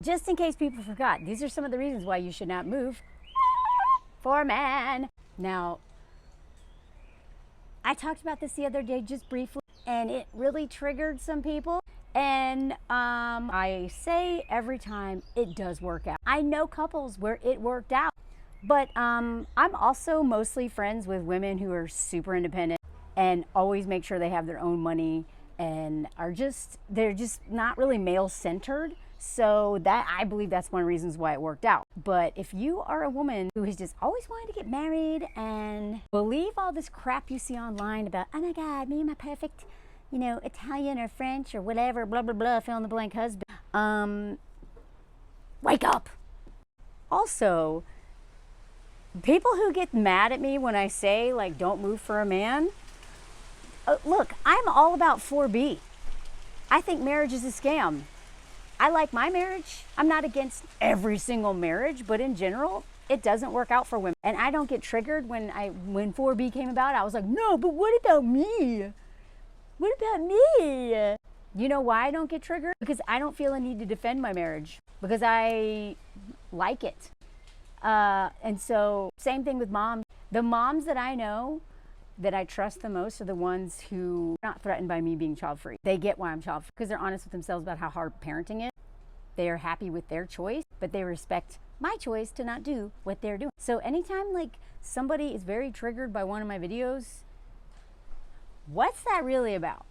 Just in case people forgot, these are some of the reasons why you should not move for a man. Now, I talked about this the other day just briefly, and it really triggered some people. And I say every time, it does work out. I know couples where it worked out, but I'm also mostly friends with women who are super independent and always make sure they have their own money and they're just not really male centered. So that, I believe that's one of the reasons why it worked out. But if you are a woman who has just always wanted to get married and believe all this crap you see online about, oh my God, me and my perfect, Italian or French or whatever, blah, blah, blah, fill in the blank husband, wake up. Also, people who get mad at me when I say, like, don't move for a man, look, I'm all about 4B. I think marriage is a scam. I like my marriage. I'm not against every single marriage, but in general, it doesn't work out for women. And I don't get triggered when 4B came about. I was like, no, but what about me? What about me? You know why I don't get triggered? Because I don't feel a need to defend my marriage because I like it. And so same thing with moms. The moms that I know that I trust the most are the ones who are not threatened by me being child-free. They get why I'm child-free because they're honest with themselves about how hard parenting is. They are happy with their choice, but they respect my choice to not do what they're doing. So anytime like somebody is very triggered by one of my videos, what's that really about?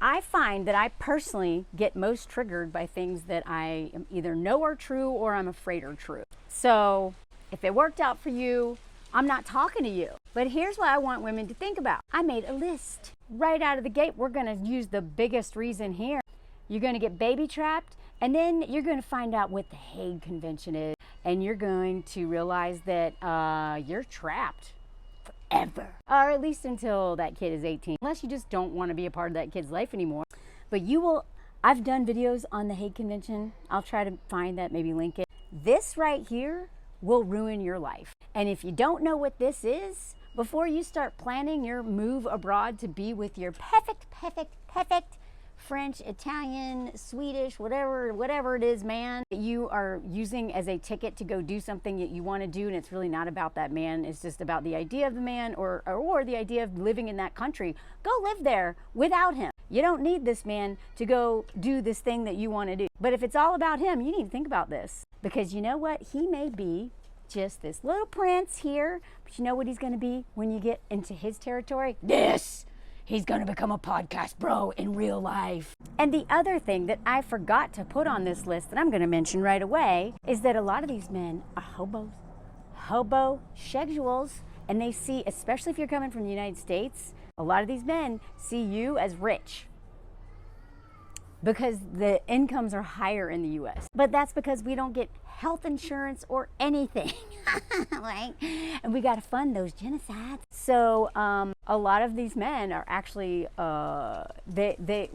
I find that I personally get most triggered by things that I either know are true or I'm afraid are true. So if it worked out for you, I'm not talking to you. But here's what I want women to think about. I made a list. Right out of the gate, we're gonna use the biggest reason here. You're gonna get baby trapped, and then you're gonna find out what the Hague Convention is, and you're going to realize that you're trapped forever. Or at least until that kid is 18. Unless you just don't wanna be a part of that kid's life anymore. But you will, I've done videos on the Hague Convention. I'll try to find that, maybe link it. This right here will ruin your life. And if you don't know what this is, before you start planning your move abroad to be with your perfect French, Italian, Swedish, whatever it is, man, that you are using as a ticket to go do something that you want to do, and it's really not about that man, it's just about the idea of the man or the idea of living in that country, go live there without him. You don't need this man to go do this thing that you want to do. But if it's all about him, you need to think about this. Because you know what? He may be just this little prince here, but you know what he's going to be when you get into his territory? This! He's going to become a podcast bro in real life. And the other thing that I forgot to put on this list that I'm going to mention right away is that a lot of these men are hobosexuals, and they see, especially if you're coming from the United States, a lot of these men see you as rich because the incomes are higher in the US. But that's because we don't get health insurance or anything, right? And we gotta fund those genocides. So a lot of these men are actually, they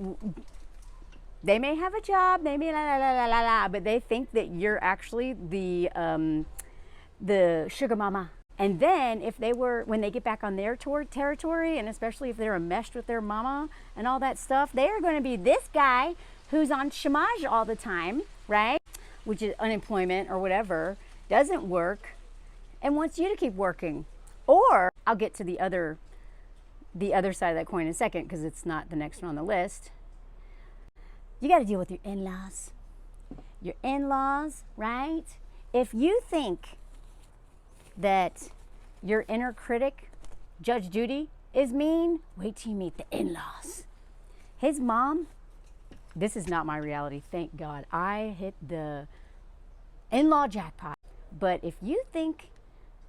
may have a job, they may but they think that you're actually the sugar mama. And then when they get back on their territory, and especially if they're enmeshed with their mama and all that stuff, they are gonna be this guy who's on chômage all the time, right? Which is unemployment or whatever, doesn't work, and wants you to keep working. Or, I'll get to the other side of that coin in a second, because it's not the next one on the list. You gotta deal with your in-laws. Your in-laws, right? If you think that your inner critic, Judge Judy, is mean, wait till you meet the in-laws. His mom, this is not my reality, thank God. I hit the in-law jackpot. But if you think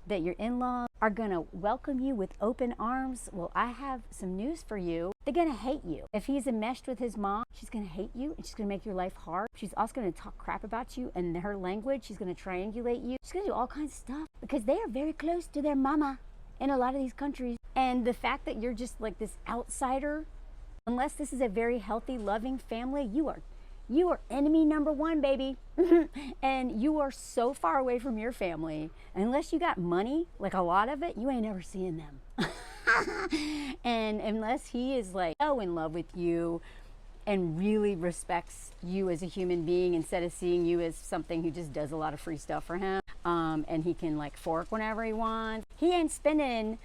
that your in-laws are gonna welcome you with open arms, well, I have some news for you. They're gonna hate you. If he's enmeshed with his mom, she's gonna hate you, and she's gonna make your life hard. She's also gonna talk crap about you in her language. She's gonna triangulate you. She's gonna do all kinds of stuff because they are very close to their mama in a lot of these countries. And the fact that you're just like this outsider, unless this is a very healthy, loving family, you are enemy number one, baby. And you are so far away from your family. Unless you got money, like a lot of it, you ain't ever seeing them. And unless he is like so in love with you, and really respects you as a human being instead of seeing you as something who just does a lot of free stuff for him, and he can like fork whenever he wants. He ain't spending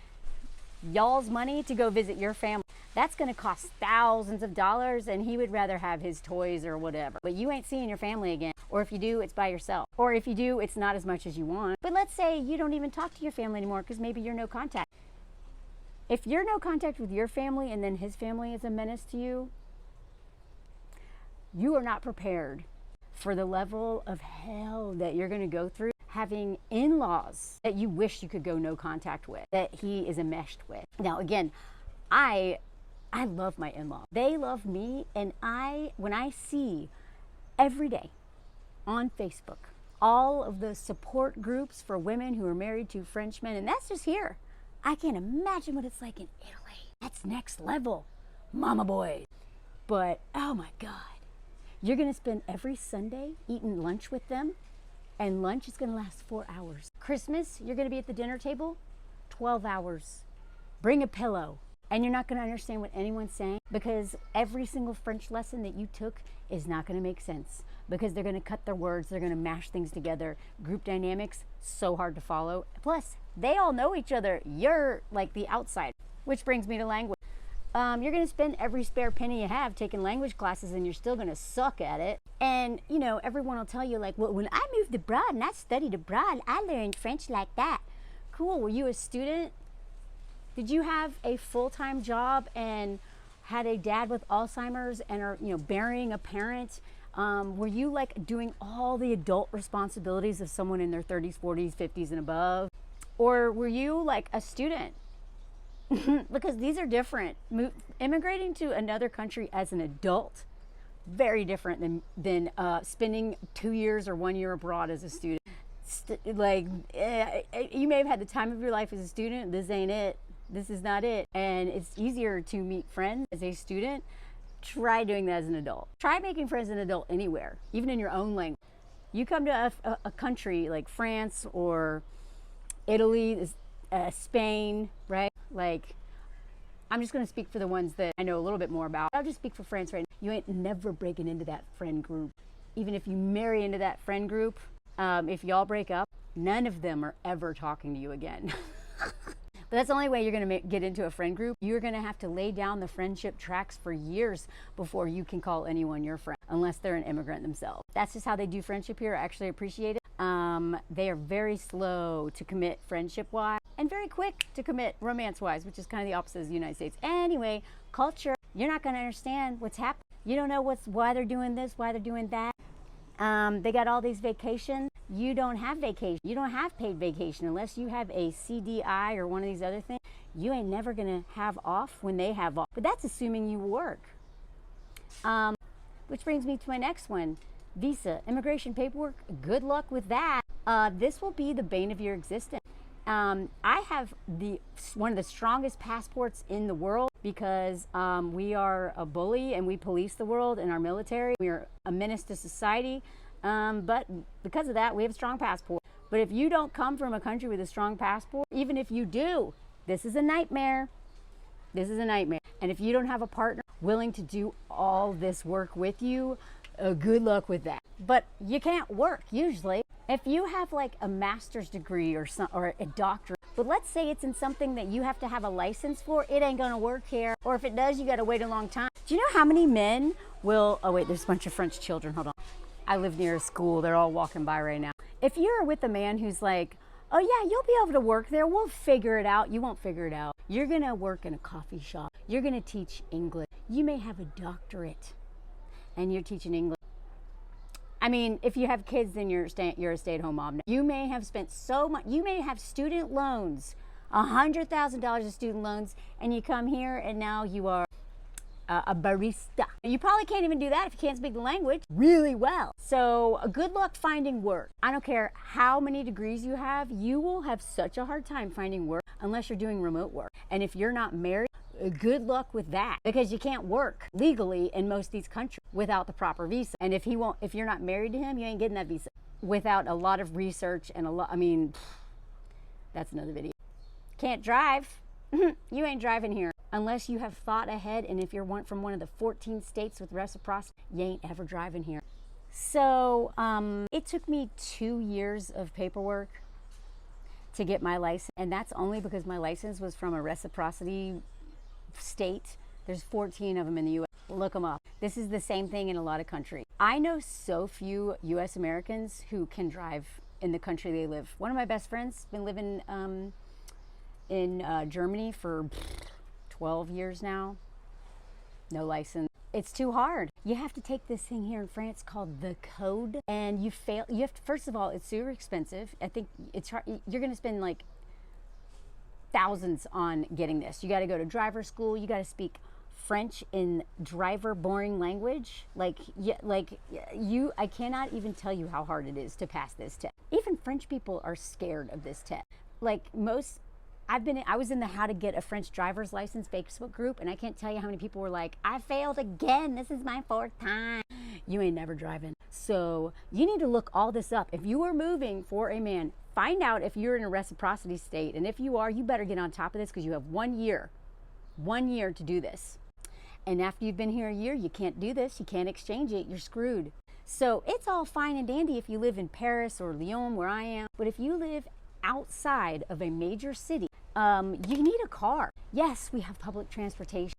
y'all's money to go visit your family. That's going to cost thousands of dollars, and he would rather have his toys or whatever. But you ain't seeing your family again. Or if you do, it's by yourself. Or if you do, it's not as much as you want. But let's say you don't even talk to your family anymore because maybe you're no contact. If you're no contact with your family and then his family is a menace to you, you are not prepared for the level of hell that you're going to go through having in-laws that you wish you could go no contact with, that he is enmeshed with. Now, again, I love my in-laws. They love me, and when I see every day on Facebook all of the support groups for women who are married to Frenchmen, and that's just here. I can't imagine what it's like in Italy. That's next level, mama boys. But, oh my God. You're going to spend every Sunday eating lunch with them, and lunch is going to last 4 hours. Christmas, you're going to be at the dinner table, 12 hours. Bring a pillow, and you're not going to understand what anyone's saying because every single French lesson that you took is not going to make sense because they're going to cut their words, they're going to mash things together. Group dynamics, so hard to follow. Plus, they all know each other. You're like the outsider, which brings me to language. You're going to spend every spare penny you have taking language classes, and you're still going to suck at it. And, you know, everyone will tell you, like, well, when I moved abroad and I studied abroad, I learned French like that. Cool. Were you a student? Did you have a full-time job and had a dad with Alzheimer's and are, you know, burying a parent? Were you, like, doing all the adult responsibilities of someone in their 30s, 40s, 50s, and above? Or were you, like, a student? Because these are different. Immigrating to another country as an adult, very different than spending 2 years or 1 year abroad as a student. You may have had the time of your life as a student. This ain't it. This is not it. And it's easier to meet friends as a student. Try doing that as an adult. Try making friends as an adult anywhere, even in your own language. You come to a country like France or Italy, Spain, right? Like, I'm just going to speak for the ones that I know a little bit more about. I'll just speak for France right now. You ain't never breaking into that friend group. Even if you marry into that friend group, if y'all break up, none of them are ever talking to you again. But that's the only way you're going to get into a friend group. You're going to have to lay down the friendship tracks for years before you can call anyone your friend, unless they're an immigrant themselves. That's just how they do friendship here. I actually appreciate it. They are very slow to commit friendship-wise and very quick to commit romance-wise, which is kind of the opposite of the United States. Anyway, culture, you're not going to understand what's happening. You don't know why they're doing this, why they're doing that. They got all these vacations. You don't have vacation. You don't have paid vacation unless you have a CDI or one of these other things. You ain't never going to have off when they have off. But that's assuming you work. Which brings me to my next one. Visa, immigration paperwork, good luck with that. This will be the bane of your existence. I have one of the strongest passports in the world because we are a bully and we police the world in our military. We are a menace to society, but because of that, we have a strong passport. But if you don't come from a country with a strong passport, even if you do, this is a nightmare. This is a nightmare. And if you don't have a partner willing to do all this work with you, good luck with that. But you can't work usually. If you have like a master's degree or a doctorate, but let's say it's in something that you have to have a license for, it ain't gonna work here. Or if it does, you gotta wait a long time. Do you know how many men will, oh wait, there's a bunch of French children, hold on. I live near a school, they're all walking by right now. If you're with a man who's like, oh yeah, you'll be able to work there, we'll figure it out. You won't figure it out. You're gonna work in a coffee shop. You're gonna teach English. You may have a doctorate and you're teaching English. I mean, if you have kids, then you're a stay-at-home mom. You may have spent so much, you may have student loans, $100,000 of student loans, and you come here and now you are a barista. You probably can't even do that if you can't speak the language really well. So good luck finding work. I don't care how many degrees you will have such a hard time finding work unless you're doing remote work. And if you're not married, good luck with that because you can't work legally in most of these countries without the proper visa. And if you're not married to him, you ain't getting that visa without a lot of research and that's another video. Can't drive. You ain't driving here unless you have thought ahead, and if you're from one of the 14 states with reciprocity, you ain't ever driving here. So it took me 2 years of paperwork to get my license, and that's only because my license was from a reciprocity state. There's 14 of them in the U.S. Look them up. This is the same thing in a lot of countries. I know so few U.S. Americans who can drive in the country they live. One of my best friends been living in Germany for 12 years now. No license. It's too hard. You have to take this thing here in France called the code, and you have to, first of all, it's super expensive. I think you're going to spend like thousands on getting this. You got to go to driver school. You got to speak French in driver boring language. I cannot even tell you how hard it is to pass this test. Even French people are scared of this test. I was in the How to Get a French Driver's License Facebook group, and I can't tell you how many people were like, I failed again. This is my 4th time. You ain't never driving. So you need to look all this up. If you are moving for a man, find out if you're in a reciprocity state. And if you are, you better get on top of this, because you have 1 year to do this. And after you've been here a year, you can't do this. You can't exchange it. You're screwed. So it's all fine and dandy if you live in Paris or Lyon, where I am. But if you live outside of a major city, you need a car. Yes, we have public transportation.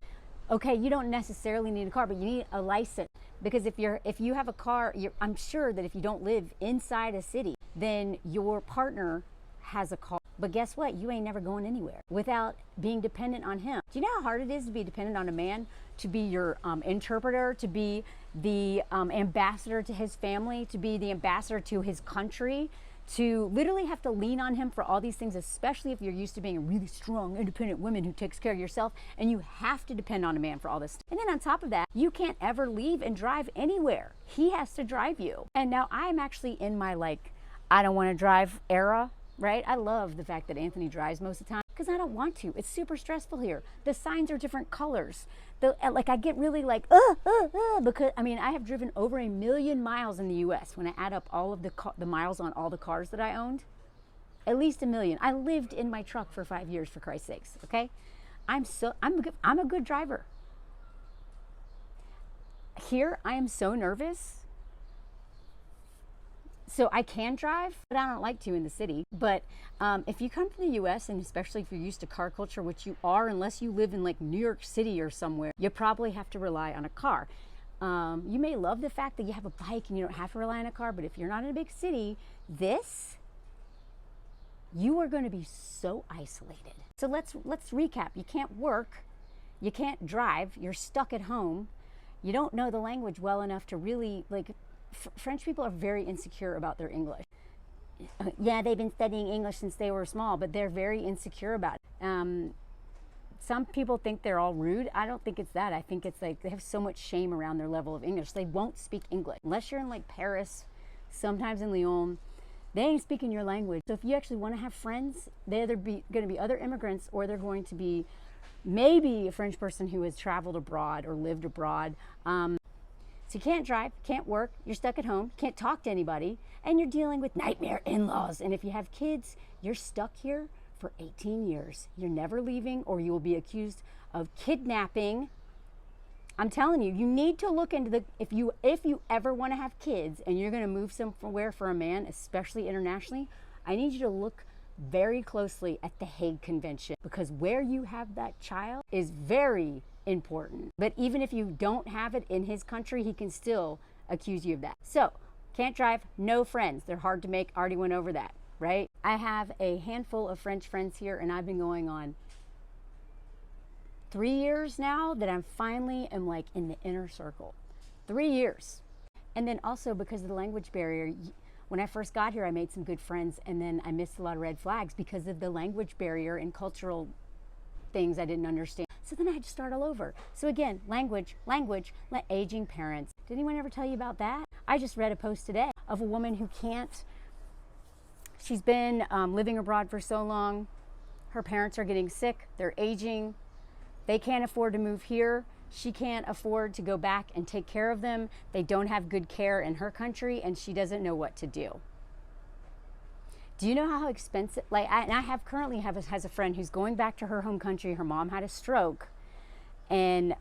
Okay, you don't necessarily need a car, but you need a license, because if you have a car, I'm sure that if you don't live inside a city, then your partner has a car. But guess what? You ain't never going anywhere without being dependent on him. Do you know how hard it is to be dependent on a man, to be your interpreter, to be the ambassador to his family, to be the ambassador to his country, to literally have to lean on him for all these things, especially if you're used to being a really strong, independent woman who takes care of yourself, and you have to depend on a man for all this stuff. And then on top of that, you can't ever leave and drive anywhere. He has to drive you. And now I'm actually in my I don't want to drive era, right? I love the fact that Anthony drives most of the time, because I don't want to. It's super stressful here. The signs are different colors. I get really because I have driven over 1 million miles in the U.S. when I add up all of the miles on all the cars that I owned. At least 1 million. I lived in my truck for 5 years, for Christ's sakes. Okay, I'm a good driver. Here I am so nervous. So I can drive, but I don't like to in the city. But if you come from the U.S., and especially if you're used to car culture, which you are, unless you live in New York City or somewhere, you probably have to rely on a car. You may love the fact that you have a bike and you don't have to rely on a car, but if you're not in a big city, you are going to be so isolated. So let's recap. You can't work, you can't drive, you're stuck at home, you don't know the language well enough to really French people are very insecure about their English. Yeah, they've been studying English since they were small, but they're very insecure about it. Some people think they're all rude. I don't think it's that. I think it's they have so much shame around their level of English. They won't speak English. Unless you're in Paris, sometimes in Lyon, they ain't speaking your language. So if you actually want to have friends, they're either going to be other immigrants, or they're going to be maybe a French person who has traveled abroad or lived abroad. So you can't drive, can't work, you're stuck at home, can't talk to anybody, and you're dealing with nightmare in-laws. And if you have kids, you're stuck here for 18 years. You're never leaving, or you will be accused of kidnapping. I'm telling you, you need to look into if you ever want to have kids and you're going to move somewhere for a man, especially internationally, I need you to look very closely at the Hague Convention, because where you have that child is very important. But even if you don't have it in his country, he can still accuse you of that. So, can't drive, no friends. They're hard to make. Already went over that, right? I have a handful of French friends here, and I've been going on 3 years now that I'm finally am in the inner circle. 3 years. And then also because of the language barrier, when I first got here, I made some good friends, and then I missed a lot of red flags because of the language barrier and cultural things I didn't understand. So then I had to start all over. So again, language, aging parents. Did anyone ever tell you about that? I just read a post today of a woman who she's been living abroad for so long. Her parents are getting sick, they're aging. They can't afford to move here. She can't afford to go back and take care of them. They don't have good care in her country, and she doesn't know what to do. Do you know how expensive, like, I have currently has a friend who's going back to her home country. Her mom had a stroke, and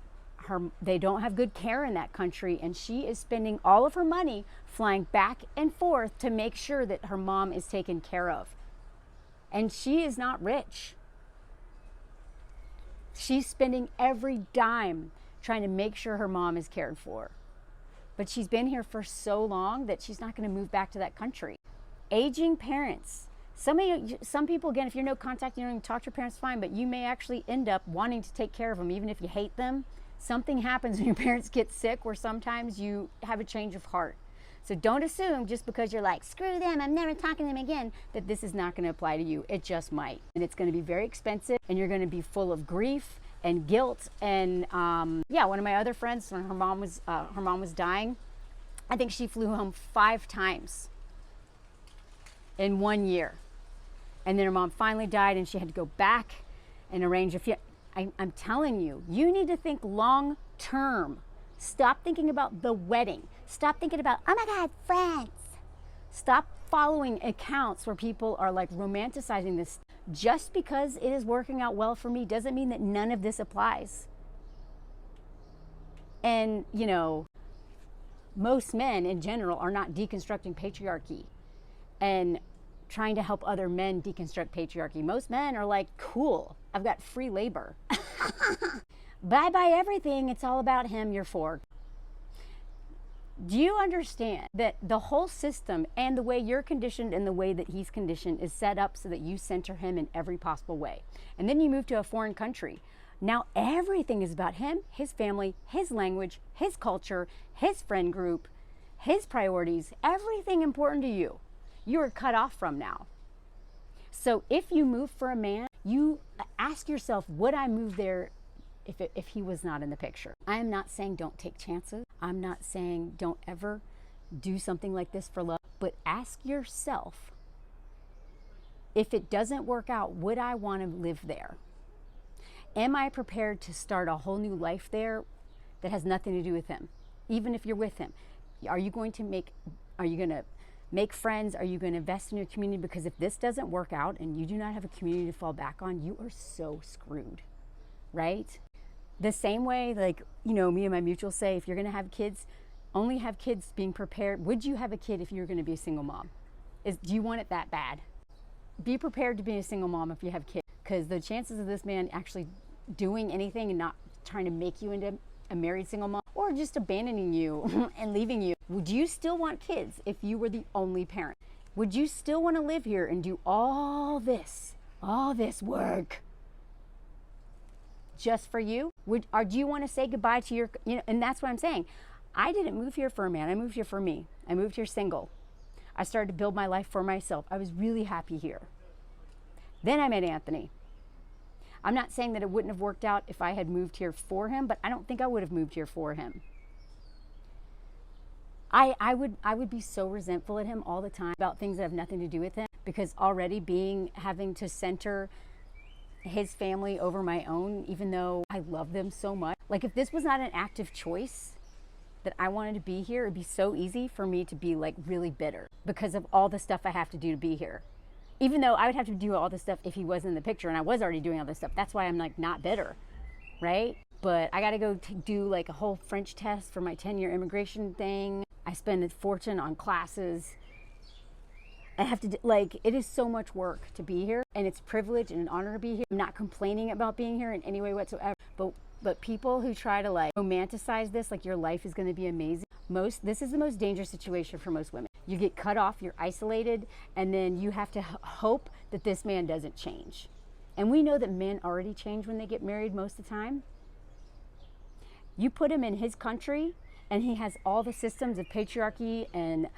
they don't have good care in that country, and she is spending all of her money flying back and forth to make sure that her mom is taken care of. And she is not rich. She's spending every dime trying to make sure her mom is cared for. But she's been here for so long that she's not going to move back to that country. Aging parents. Some people, again, if you're no contact, you don't even talk to your parents, fine, but you may actually end up wanting to take care of them, even if you hate them. Something happens when your parents get sick, where sometimes you have a change of heart. So don't assume just because you're like, screw them, I'm never talking to them again, that this is not going to apply to you. It just might. And it's going to be very expensive, and you're going to be full of grief and guilt. And one of my other friends, when her mom was dying, I think she flew home 5 times in 1 year. And then her mom finally died, and she had to go back and arrange a few. I'm telling you, you need to think long term. Stop thinking about the wedding. Stop thinking about, oh my God, friends. Stop following accounts where people are like romanticizing this. Just because it is working out well for me doesn't mean that none of this applies. And, most men in general are not deconstructing patriarchy and trying to help other men deconstruct patriarchy. Most men are like, cool, I've got free labor. Bye-bye everything, it's all about him, you're for. Do you understand that the whole system and the way you're conditioned and the way that he's conditioned is set up so that you center him in every possible way? And then you move to a foreign country. Now everything is about him, his family, his language, his culture, his friend group, his priorities, everything important to you. You are cut off from now. So if you move for a man, you ask yourself, would I move there if he was not in the picture? I am not saying don't take chances. I'm not saying don't ever do something like this for love. But ask yourself, if it doesn't work out, would I want to live there? Am I prepared to start a whole new life there that has nothing to do with him? Even if you're with him, are you going to make friends? Are you going to invest in your community? Because if this doesn't work out and you do not have a community to fall back on, you are so screwed, right? The same way, like, me and my mutual say, if you're going to have kids, only have kids being prepared. Would you have a kid if you're going to be a single mom? Do you want it that bad? Be prepared to be a single mom if you have kids, because the chances of this man actually doing anything and not trying to make you into a married single mom, or just abandoning you and leaving you. Would you still want kids if you were the only parent? Would you still want to live here and do all this work just for you? Or do you want to say goodbye to your, and that's what I'm saying. I didn't move here for a man. I moved here for me. I moved here single. I started to build my life for myself. I was really happy here. Then I met Anthony. I'm not saying that it wouldn't have worked out if I had moved here for him, but I don't think I would have moved here for him. I would be so resentful at him all the time about things that have nothing to do with him, because already having to center his family over my own, even though I love them so much. Like, if this was not an active choice that I wanted to be here, it'd be so easy for me to be like really bitter because of all the stuff I have to do to be here. Even though I would have to do all this stuff if he wasn't in the picture, and I was already doing all this stuff. That's why I'm like not bitter, right? But I got to go do like a whole French test for my 10-year immigration thing. I spend a fortune on classes. I have to, it is so much work to be here, and it's a privilege and an honor to be here. I'm not complaining about being here in any way whatsoever, but people who try to romanticize this, like your life is going to be amazing. This is the most dangerous situation for most women. You get cut off, you're isolated, and then you have to hope that this man doesn't change. And we know that men already change when they get married most of the time. You put him in his country, and he has all the systems of patriarchy and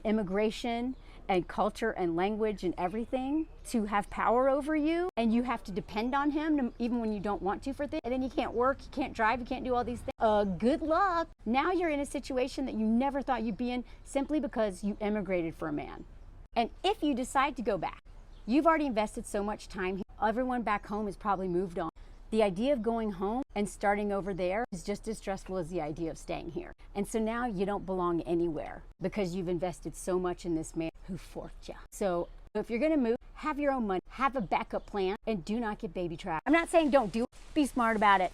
immigration and culture and language and everything to have power over you, and you have to depend on him even when you don't want to for things, and then you can't work, you can't drive, you can't do all these things. Good luck. Now you're in a situation that you never thought you'd be in simply because you immigrated for a man. And if you decide to go back, you've already invested so much time here. Everyone back home has probably moved on. The idea of going home and starting over there is just as stressful as the idea of staying here. And so now you don't belong anywhere because you've invested so much in this man who forked you. So If you're going to move, have your own money, have a backup plan, and do not get baby trapped. I'm not saying don't do it. Be smart about it.